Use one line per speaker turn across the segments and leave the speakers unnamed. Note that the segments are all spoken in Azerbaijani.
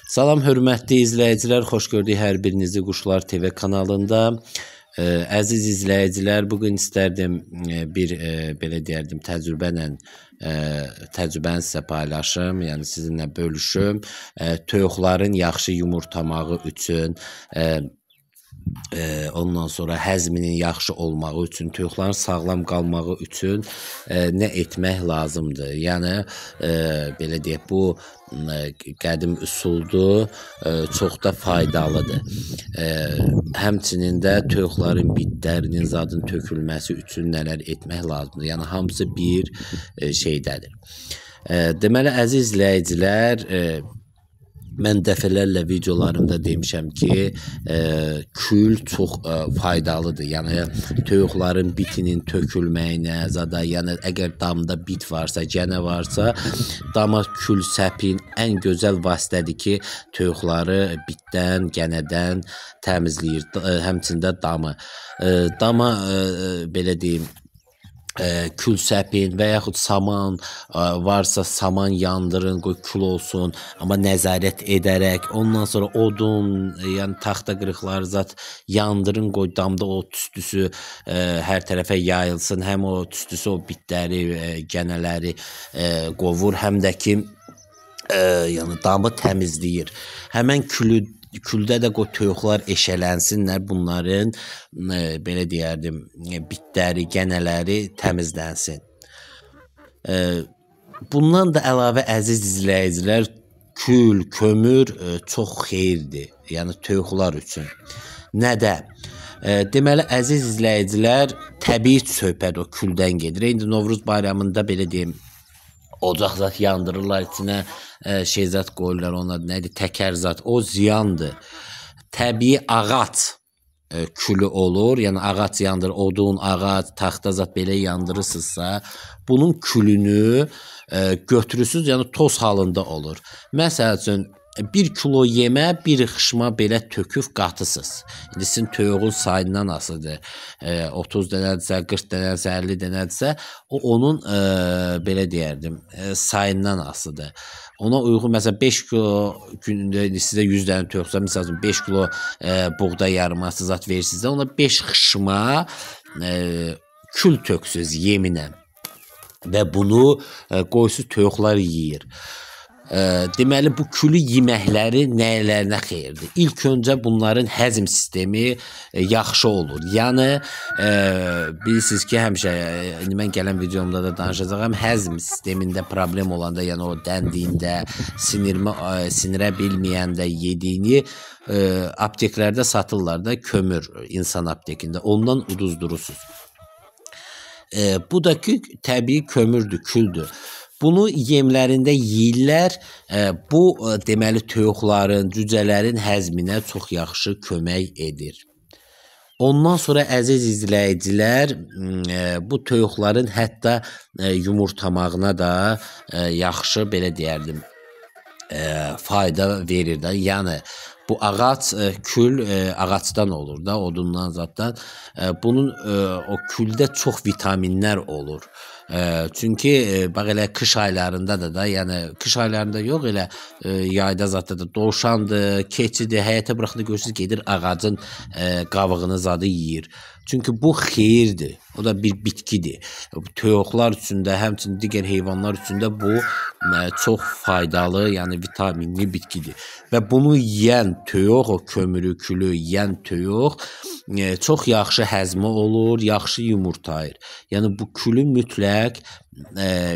Salam hörmətli izləyicilər, xoş gördük hər birinizi Quşlar TV kanalında. Əziz izləyicilər, bugün istərdim bir belə deyərdim təcrübəni sizə paylaşım, yəni sizinlə bölüşüm. Toyuqların yaxşı yumurtlamağı üçün, ondan sonra həzminin yaxşı olmağı üçün, toyuqların sağlam qalmağı üçün nə etmək lazımdır? Yəni belə deyək, bu qədim üsuldur, çox da faydalıdır. Həmçinin də toyuqların bitlərinin zadın tökülməsi üçün nələr etmək lazımdır? Yəni hamısı bir şeydədir. Deməli, əziz izləyicilər, mən dəfələrlə videolarımda demişəm ki, kül çox faydalıdır. Yəni toyuqların bitinin tökülməyinə, zada, yəni əgər damda bit varsa, gənə varsa, dama kül səpin ən gözəl vasitədir ki, toyuqları bitdən, gənədən təmizləyir. Həmçində damı. Dama belə deyim, kül səpin və yaxud saman varsa saman yandırın, qoy kül olsun, amma nəzarət edərək, ondan sonra odun, yəni taxta qırıqları zat yandırın, qoy damda o tüstüsü hər tərəfə yayılsın, həm o tüstüsü o bitləri, gənələri qovur, həm də ki yəni damı təmizləyir. Həmən küldə də qoy toyuqlar eşələnsinlər, bunların belə deyərdim, bitləri, gənələri təmizlənsin. Bundan da əlavə əziz izləyicilər, kül, kömür çox xeyirdir, yəni toyuqlar üçün. Nədə? Deməli, əziz izləyicilər, təbii söhbət o küldən gedir. İndi Novruz bayramında belə deyim, ocaq zat yandırırlar, içinə şey zat qoyurlar, ona nədir, təkər zat, o ziyandır. Təbii ağac külü olur, yəni ağac yandır, odun, ağac, taxta zat belə yandırırsınızsa, bunun külünü götürürsünüz, yəni toz halında olur. Məsəl üçün, 1 kilo yemə, bir xışma belə töküb qatısınız. İndi sizin toyuğun sayından asılıdır. 30 dənədirsə, 40 dənədirsə, 50 dənədirsə, o onun belə deyərdim, sayından asılıdır. Ona uyğun, məsələn, 5 kilo gündə sizə 100 dənə toyuqsa, məsələn, 5 kilo buğda yarması zat verirsiniz, ona 5 xışma kül töksüz yeminə və bunu qoysuz toyuqlar yeyir. Deməli, bu külü yeməkləri nələrinə xeyirdir? İlk öncə bunların həzm sistemi yaxşı olur. Yəni, bilirsiniz ki, həmişə, mən gələn videomda da danışacağım, həzm sistemində problem olanda, yəni o dəndiyində, sinirə bilməyəndə yediyini apteklərdə satırlar da, kömür insan aptekində, ondan uduzdurursunuz. Bu da ki, təbii kömürdür, küldür. Bunu yemlərində yeyirlər, bu deməli toyuqların, cücələrin həzminə çox yaxşı kömək edir. Ondan sonra əziz izləyicilər, bu toyuqların hətta yumurtlamağına da yaxşı, belə deyərdim, fayda verir də. Yəni, bu ağac, kül ağacdan olur da, odundan zatdan. Bunun o küldə çox vitaminlər olur. Çünki bax elə qış aylarında da, yəni qış aylarında yox, elə yayda zatda da dovşandır, keçidir, həyətə buraxılır, görürsünüz, gedir ağacın qabığını zadı yeyir. Çünki bu xeyirdir, o da bir bitkidir. Toyuqlar üçün də, həmçinin digər heyvanlar üçün də bu çox faydalı, yəni vitaminli bitkidir. Və bunu yeyən toyuq, o kömürü, külü yeyən toyuq çox yaxşı həzmi olur, yaxşı yumurtayır. Yəni bu külü mütləq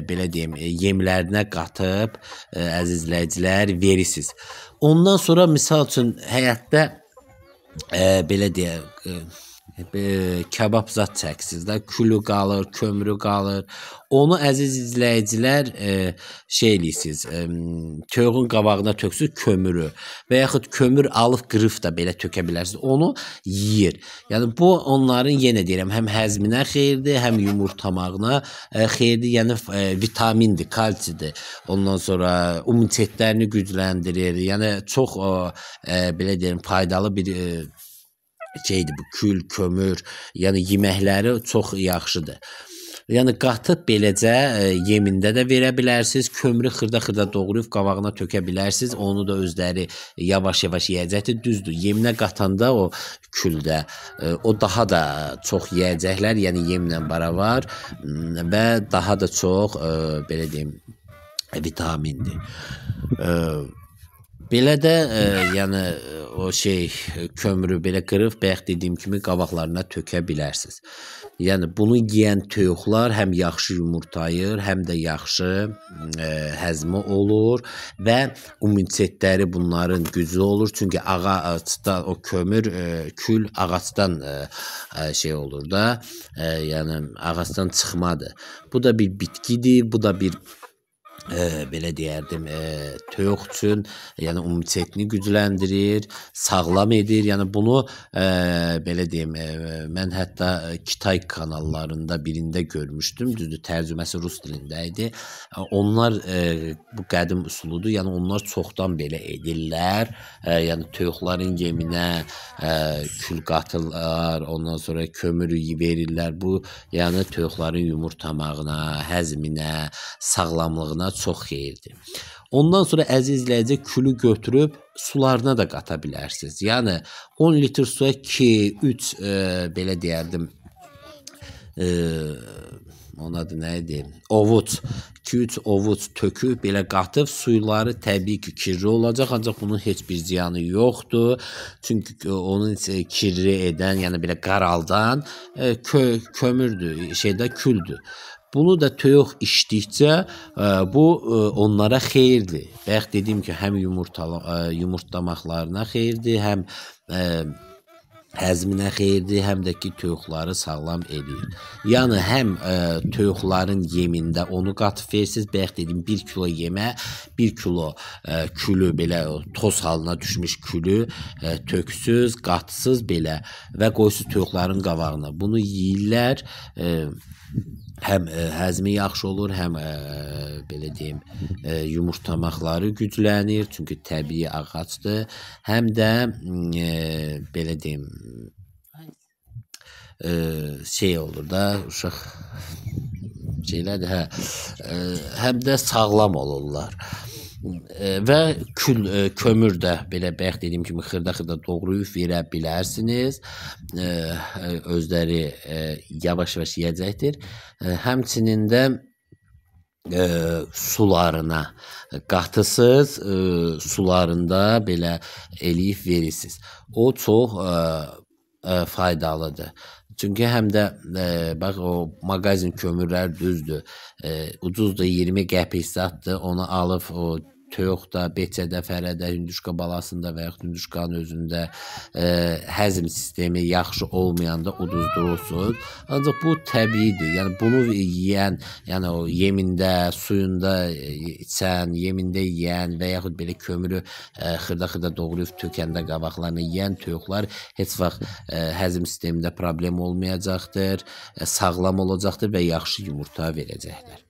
belə deyim, yemlərinə qatıb əziz izləyicilər verirsiniz. Ondan sonra misal üçün həyatda belə deyək, kebab zat çəksiniz də, külü qalır, kömürü qalır. Onu əziz izləyicilər şey eləyirsiniz, toyuğun qabağına töksüz kömürü və yaxud kömür alıb qırıb da belə tökə bilərsiniz. Onu yeyir. Yəni bu onların, yenə deyirəm, həm həzminə xeyirdir, həm yumurtlamağına xeyirdir, yəni vitamindir, kalsidir. Ondan sonra immunitetlərini gücləndirir. Yəni çox belə deyirəm, faydalı bir şeydir bu, kül, kömür, yəni yeməkləri çox yaxşıdır. Yəni qatıb beləcə yemində də verə bilərsiniz. Kömürü xırda-xırda doğrayıb qabağına tökə bilərsiniz. Onu da özləri yavaş-yavaş yeyəcəkdir. Düzdür. Yeminə qatanda o küldə o daha da çox yeyəcəklər. Yəni yemlə baravar və daha da çox belə deyim vitamindir. Belə də yəni o kömürü belə qırıb bayaq dediyim kimi qabaqlarına tökə bilərsiniz. Yəni bunu yeyən toyuqlar həm yaxşı yumurtayır, həm də yaxşı həzmi olur və immunitetləri bunların güclü olur. Çünki ağacda o kömür, kül ağacdan olur da, yəni ağacdan çıxmadır. Bu da bir bitkidir, bu da bir belə deyərdim, toyuq üçün yəni immunitetini gücləndirir, sağlam edir. Yəni bunu belə deyim, mən hətta Kitay kanallarında birində görmüşdüm. Düzdür, tərcüməsi rus dilində idi. Onlar bu qədim üsuludur. Yəni onlar çoxdan belə edirlər. Yəni toyuqların yeminə kül qatırlar, ondan sonra kömür verirlər. Bu yəni toyuqların yumurtlamağına, həzminə, sağlamlığına çox xeyirdir. Ondan sonra əziz izləyici külü götürüb sularına da qata bilərsiniz. Yəni 10 litr suya 2-3 belə deyərdim onun adı nə idi? Ovuc. 2-3 ovuc töküb belə qatıb suyları təbii ki kirli olacaq, ancaq bunun heç bir ziyanı yoxdur. Çünki onun kirli edən, yəni belə qaraldan kömürdür, küldür. Bunu da toyuq içdikcə bu onlara xeyirdir. Bayaq dediyim ki, həm yumurtlamaqlarına xeyirdir, həm həzminə xeyirdir, həm də ki toyuqları sağlam edir. Yəni həm toyuqların yemində onu qatıb verirsiniz. Bayaq dediyim 1 kilo yemə, 1 kilo külü belə toz halına düşmüş külü töksüz, qatsız belə və qoysunuz toyuqların qabağına. Bunu yeyirlər. Həm həzmi yaxşı olur, həm belə deyim yumurtlamaqları güclənir, çünki təbii ağacdır. Həm də belə deyim olur da, uşaq şeylərdir, həm də sağlam olurlar. Və kömür də belə bayaq dediyim kimi xırda-xırda doğrayıb verə bilərsiniz. Özləri yavaş-yavaş yeyəcəkdir. Həmçinin də sularına qatısız, sularında belə eləyib verirsiniz. O çox faydalıdır. Çünki həm də bax o mağazin kömürlər düzdür. Ucuzdur, 20 qəpik zaddır. Onu alıb o toyuqda, beçədə, fərədə, hündüşka balasında və yaxud hündüşkanın özündə həzm sistemi yaxşı olmayanda uduzdurursunuz. Ancaq bu təbiidir. Yəni bunu yeyən, yəni o yemində, suyunda içən, yemində yeyən və yaxud belə kömürü xırda-xırda doğrayıb tökəndə qabaqlarına yeyən toyuqlar heç vaxt həzm sistemində problem olmayacaqdır, sağlam olacaqdır və yaxşı yumurta verəcəklər.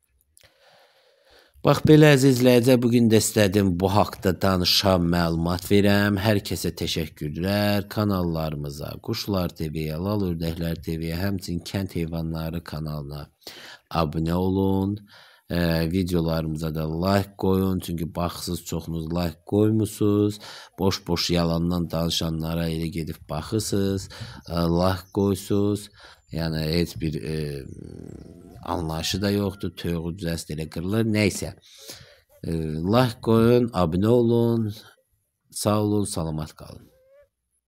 Bax, belə əziz izləyicilər, bugün də istədim bu haqda danışam, məlumat verəm. Hər kəsə təşəkkürlər. Kanallarımıza, Quşlar TV-yə, Lal Ördəklər TV-yə, həmçinin Kənd Heyvanları kanalına abunə olun. Videolarımıza da like qoyun. Çünki baxsız çoxunuz like qoymusunuz. Boş-boş yalandan danışanlara elə gedib baxırsınız. Like qoysunuz. Yəni heç bir anlayışı da yoxdur. Toyuğu düzəst elə qırılır. Nəysə. Like qoyun, abunə olun. Sağ olun, salamat qalın.